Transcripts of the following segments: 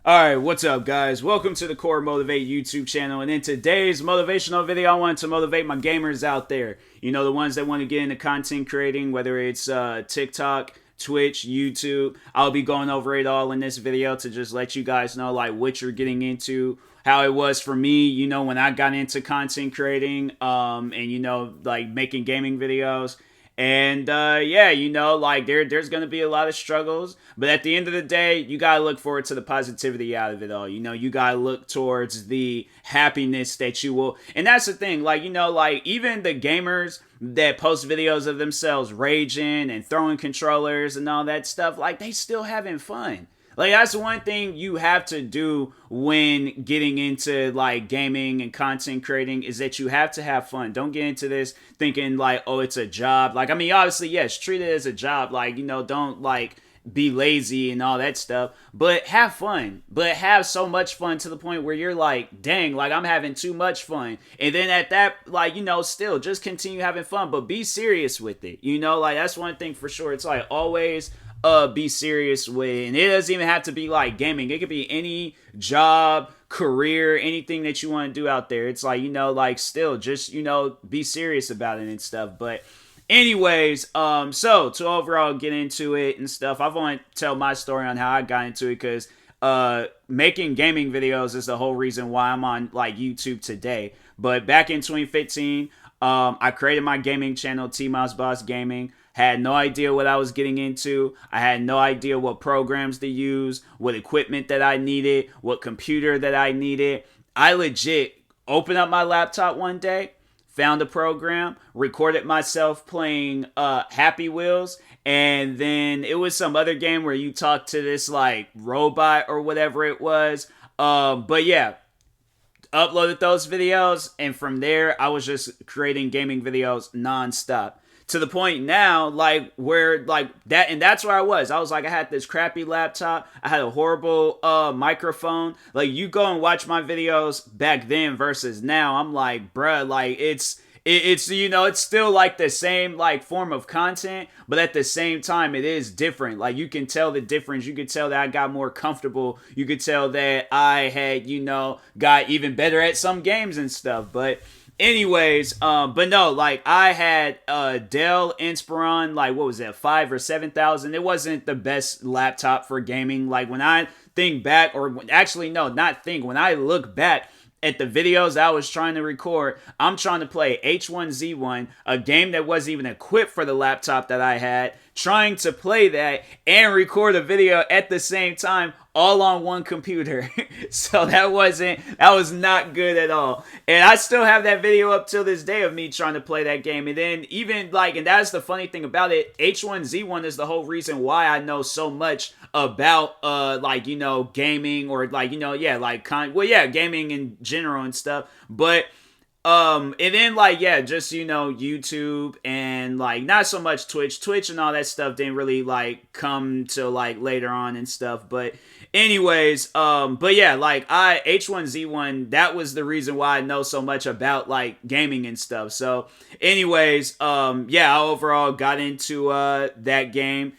Alright, what's up, guys? Welcome to the Core Motivate YouTube channel. And in today's motivational video, I want to motivate my gamers out there. You know, the ones that want to get into content creating, whether it's TikTok, Twitch, YouTube. I'll be going over it all in this video to just let you guys know, like, what you're getting into, how it was for me, you know, when I got into content creating, and, you know, like, making gaming videos. And yeah, you know, like there's gonna be a lot of struggles, but at the end of the day, you gotta look forward to the positivity out of it all. You know, you gotta look towards the happiness that you will, and that's the thing. Like, you know, like even the gamers that post videos of themselves raging and throwing controllers and all that stuff, like they still having fun. Like that's one thing you have to do when getting into like gaming and content creating is that you have to have fun. Don't get into this thinking like, oh, it's a job. Like, I mean, obviously, yes, treat it as a job. Like, you know, don't like be lazy and all that stuff, but have fun. But have so much fun to the point where you're like, dang, like I'm having too much fun. And then at that, like, you know, still just continue having fun, but be serious with it. You know, like that's one thing for sure. It's like always be serious with, and it doesn't even have to be like gaming. It could be any job, career, anything that you want to do out there. It's like, you know, like still just, you know, be serious about it and stuff. But anyways, so to overall get into it and stuff, I want to tell my story on how I got into it because making gaming videos is the whole reason why I'm on like YouTube today. But back in 2015, I created my gaming channel, TMossBoss Gaming. Had no idea what I was getting into. I had no idea what programs to use, what equipment that I needed, what computer that I needed. I legit opened up my laptop one day, found a program, recorded myself playing Happy Wheels, and then it was some other game where you talk to this like robot or whatever it was. But yeah, uploaded those videos, and from there I was just creating gaming videos nonstop to the point now like where like that, and that's where I was like, I had this crappy laptop, I had a horrible microphone. Like you go and watch my videos back then versus now, I'm like, bruh, like it's you know, it's still like the same like form of content, but at the same time it is different. Like you can tell the difference. You could tell that I got more comfortable. You could tell that I had, you know, got even better at some games and stuff. But anyways, but no, like I had Dell Inspiron, like what was that, 5 or 7 thousand. It wasn't the best laptop for gaming. Like when I think back, or actually no, not think, when I look back at the videos I was trying to record, I'm trying to play H1Z1, a game that wasn't even equipped for the laptop that I had, trying to play that and record a video at the same time, all on one computer. So that was not good at all. And I still have that video up till this day of me trying to play that game. And then even like, and that's the funny thing about it, H1Z1 is the whole reason why I know so much about like, you know, gaming, or like, you know, yeah, like well, yeah, gaming in general and stuff. But and then like, yeah, just, you know, YouTube, and like not so much Twitch and all that stuff didn't really like come till like later on and stuff. But anyways, but yeah, like I H1Z1, that was the reason why I know so much about like gaming and stuff. So anyways, yeah, I overall got into that game,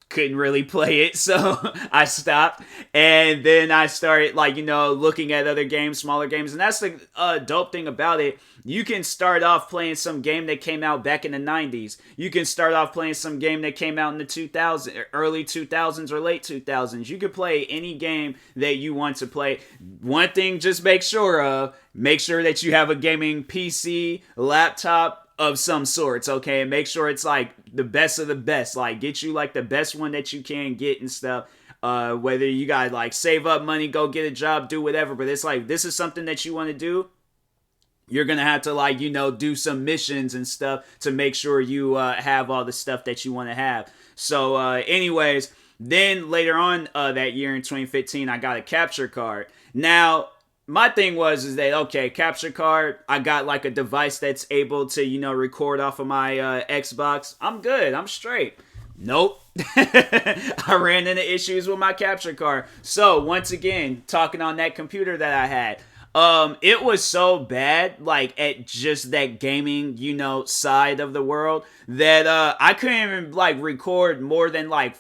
couldn't really play it, so I stopped. And then I started, like, you know, looking at other games, smaller games. And that's the dope thing about it. You can start off playing some game that came out back in the 90s. You can start off playing some game that came out in the 2000s, early 2000s or late 2000s. You can play any game that you want to play. One thing, just make sure that you have a gaming PC, laptop of some sorts, okay? And make sure it's like the best of the best. Like get you like the best one that you can get and stuff. Whether you gotta like save up money, go get a job, do whatever, but it's like, this is something that you want to do, you're gonna have to, like, you know, do some missions and stuff to make sure you have all the stuff that you want to have. So anyways, then later on that year in 2015, I got a capture card. Now my thing was is that, okay, capture card, I got like a device that's able to, you know, record off of my Xbox. I'm good, I'm straight. Nope. I ran into issues with my capture card. So once again, talking on that computer that I had, it was so bad, like at just that gaming, you know, side of the world, that I couldn't even like record more than like,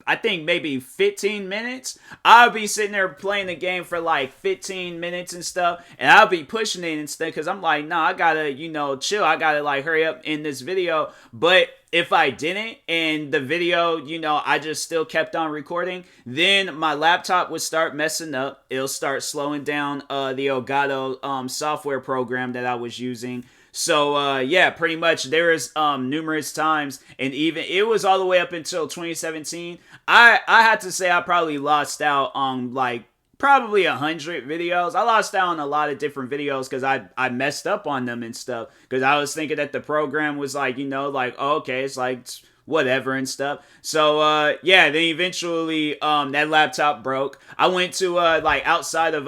I think maybe 15 minutes. I'll be sitting there playing the game for like 15 minutes and stuff, and I'll be pushing it and stuff because I'm like, nah, I gotta, chill. I gotta like hurry up in this video. But if I didn't and the video, I just still kept on recording, then my laptop would start messing up. It'll start slowing down the Elgato software program that I was using. So, yeah, pretty much there is numerous times, and even it was all the way up until 2017. I had to say I probably lost out on like probably 100 videos. I lost out on a lot of different videos because I messed up on them and stuff because I was thinking that the program was like, like, oh, okay, it's like whatever and stuff. So yeah, then eventually that laptop broke. I went to like outside of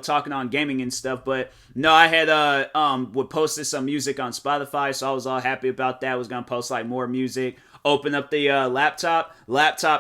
talking on gaming and stuff, but no, I had would posted some music on Spotify, so I was all happy about that. I was gonna post like more music. Open up the laptop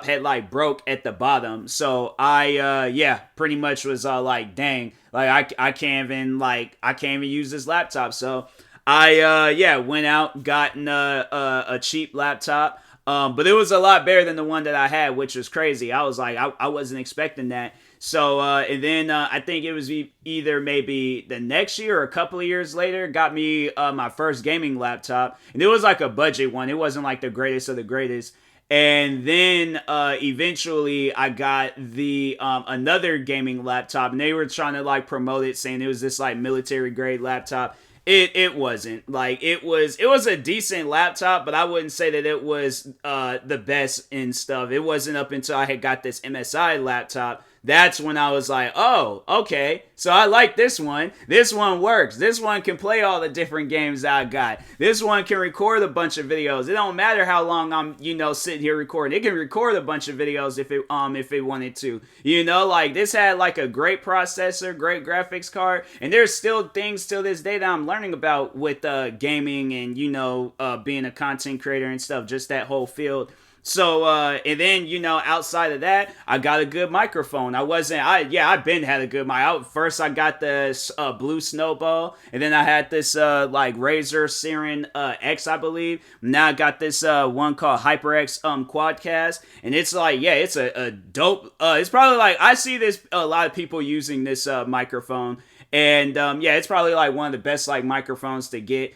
had like broke at the bottom, so I pretty much was like, dang, like I can't even use this laptop. So I went out, gotten a cheap laptop, but it was a lot better than the one that I had, which was crazy. I was like, I wasn't expecting that. So, and then I think it was either maybe the next year or a couple of years later, got me my first gaming laptop. And it was like a budget one. It wasn't like the greatest of the greatest. And then eventually I got the another gaming laptop. And they were trying to like promote it, saying it was this like military grade laptop. It wasn't. Like it was a decent laptop, but I wouldn't say that it was the best and stuff. It wasn't up until I had got this MSI laptop. That's when I was like, oh, okay, so I like this one. This one works. This one can play all the different games I got. This one can record a bunch of videos. It don't matter how long I'm, sitting here recording. It can record a bunch of videos if it wanted to. Like this had like a great processor, great graphics card, and there's still things till this day that I'm learning about with gaming and being a content creator and stuff. Just that whole field. So, and then, outside of that, I got a good microphone. I've been had a good mic. First, I got this, Blue Snowball, and then I had this, like, Razer Siren, X, I believe. Now I got this, one called HyperX, Quadcast, and it's like, yeah, it's a dope, it's probably like, I see this, a lot of people using this, microphone, and, yeah, it's probably like one of the best, like, microphones to get.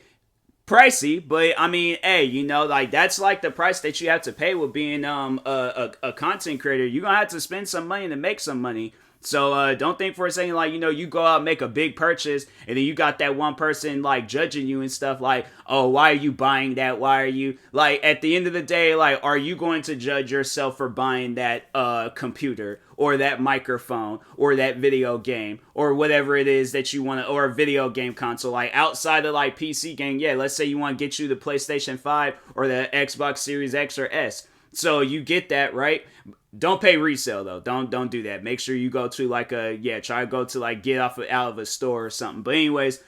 Pricey, but I mean, hey, like that's like the price that you have to pay with being a content creator. You're gonna have to spend some money to make some money. So don't think for a second like, you go out and make a big purchase and then you got that one person like judging you and stuff like, oh, why are you buying that? Why are you like at the end of the day, like, are you going to judge yourself for buying that computer or that microphone or that video game or whatever it is that you want to, or a video game console, like outside of like PC game? Yeah, let's say you want to get you the PlayStation 5 or the Xbox Series X or S. So you get that, right? Don't pay resale though. Don't do that. Make sure you go to like try to go to like get out of a store or something. But anyways,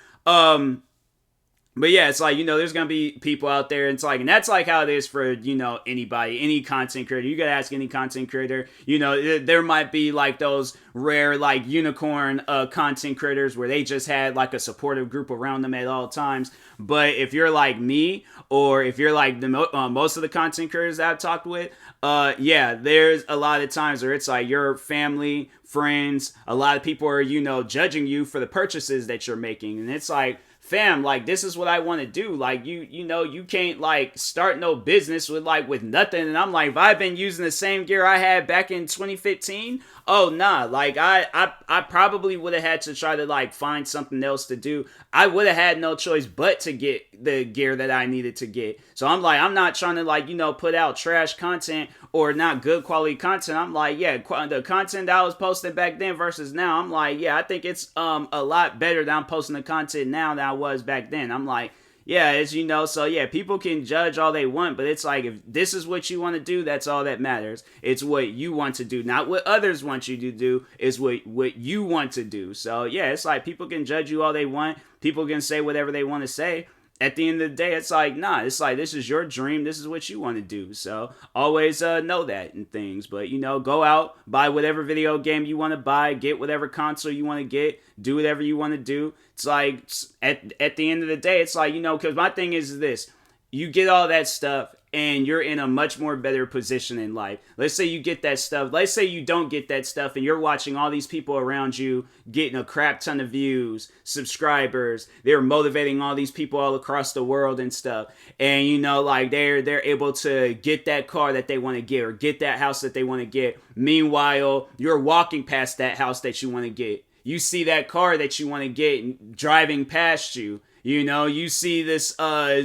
but yeah, it's like, there's going to be people out there. And it's like, and that's like how it is for, anybody, any content creator. You got to ask any content creator, there might be like those rare, like unicorn content creators where they just had like a supportive group around them at all times. But if you're like me, or if you're like the most of the content creators that I've talked with, there's a lot of times where it's like your family, friends, a lot of people are, judging you for the purchases that you're making. And it's like, fam, like this is what I want to do. Like you can't like start no business with nothing. And I'm like, if I've been using the same gear I had back in 2015, oh nah, like I probably would have had to try to like find something else to do. I would have had no choice but to get the gear that I needed to get. So I'm like, I'm not trying to like, put out trash content or not good quality content. I'm like, yeah, the content that I was posting back then versus now, I'm like, yeah, I think it's a lot better that I'm posting the content now than I was back then. I'm like, yeah, as so yeah, people can judge all they want, but it's like, if this is what you want to do, that's all that matters. It's what you want to do, not what others want you to do. It's what you want to do. So yeah, it's like people can judge you all they want. People can say whatever they want to say. At the end of the day, it's like, nah, it's like, this is your dream. This is what you want to do. So always know that and things. But, go out, buy whatever video game you want to buy, get whatever console you want to get, do whatever you want to do. It's like, at the end of the day, it's like, because my thing is this. You get all that stuff, and you're in a much more better position in life. Let's say you get that stuff. Let's say you don't get that stuff and you're watching all these people around you getting a crap ton of views, subscribers. They're motivating all these people all across the world and stuff. And you know, like they're able to get that car that they want to get or get that house that they want to get. Meanwhile, you're walking past that house that you want to get. You see that car that you want to get driving past you. You know, you see this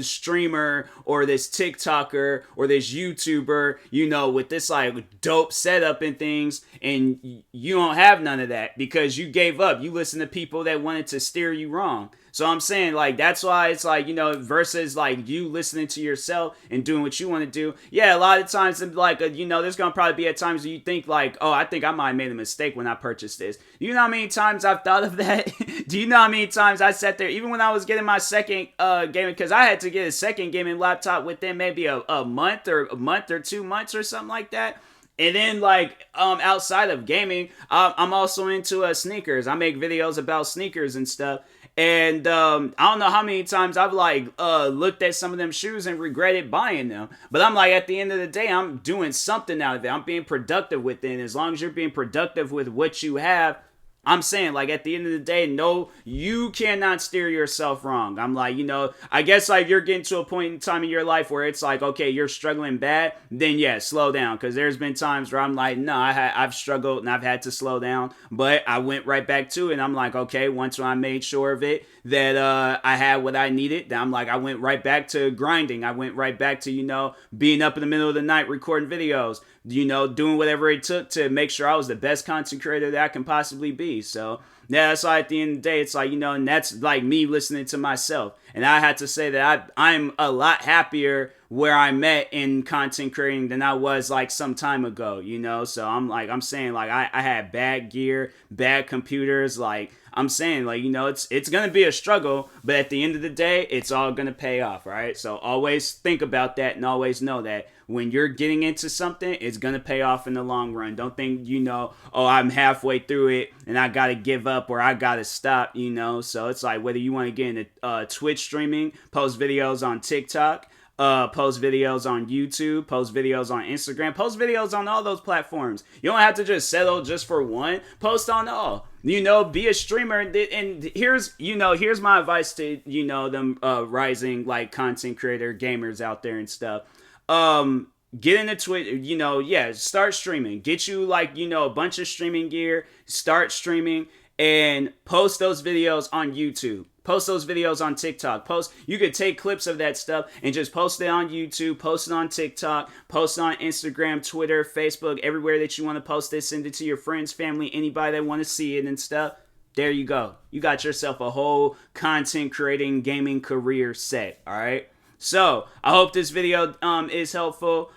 streamer or this TikToker or this YouTuber, you know, with this like dope setup and things, and you don't have none of that because you gave up. You listen to people that wanted to steer you wrong. So I'm saying, like, that's why it's like, you know, versus like you listening to yourself and doing what you want to do. Yeah, a lot of times, like, you know, there's gonna probably be at times where you think like, oh, I think I might have made a mistake when I purchased this. You know how many times I've thought of that? Do you know how many times I sat there, even when I was getting my second gaming, because I had to get a second gaming laptop within maybe a month or 2 months or something like that. And then, like, outside of gaming, I'm also into sneakers. I make videos about sneakers and stuff. And I don't know how many times I've like looked at some of them shoes and regretted buying them. But I'm like, at the end of the day, I'm doing something out of it. I'm being productive with it. And as long as you're being productive with what you have, I'm saying, like, at the end of the day, no, you cannot steer yourself wrong. I'm like, you know, I guess, like, you're getting to a point in time in your life where it's like, okay, you're struggling bad, then, yeah, slow down. Because there's been times where I'm like, no, I've struggled and I've had to slow down. But I went right back to it, and I'm like, okay, once I made sure of it, that I had what I needed, then I'm like, I went right back to grinding. I went right back to, you know, being up in the middle of the night recording videos, you know, doing whatever it took to make sure I was the best content creator that I can possibly be. So yeah, that's why at the end of the day, it's like, you know, and that's like me listening to myself. And I had to say that I'm a lot happier where I'm at in content creating than I was like some time ago, you know? So I'm saying like I had bad gear, bad computers, like I'm saying, like, you know, it's going to be a struggle, but at the end of the day, it's all going to pay off, right? So always think about that and always know that when you're getting into something, it's going to pay off in the long run. Don't think, you know, oh, I'm halfway through it and I got to give up or I got to stop, you know? So it's like whether you want to get into Twitch streaming, post videos on TikTok, post videos on YouTube, post videos on Instagram, post videos on all those platforms. You don't have to just settle just for one. Post on all. You know, be a streamer. And here's my advice to, you know, them rising like content creator gamers out there and stuff. Get into Twitch, you know, yeah, start streaming. Get you like, you know, a bunch of streaming gear, start streaming and post those videos on YouTube. Post those videos on TikTok. You could take clips of that stuff and just post it on YouTube, post it on TikTok, post it on Instagram, Twitter, Facebook, everywhere that you want to post this. Send it to your friends, family, anybody that want to see it and stuff. There you go. You got yourself a whole content creating gaming career set. All right. So I hope this video is helpful.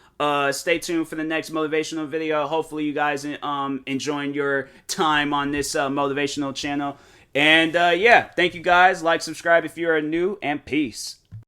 Stay tuned for the next motivational video. Hopefully you guys enjoying your time on this motivational channel. And yeah, thank you guys. Like, subscribe if you're new, and peace.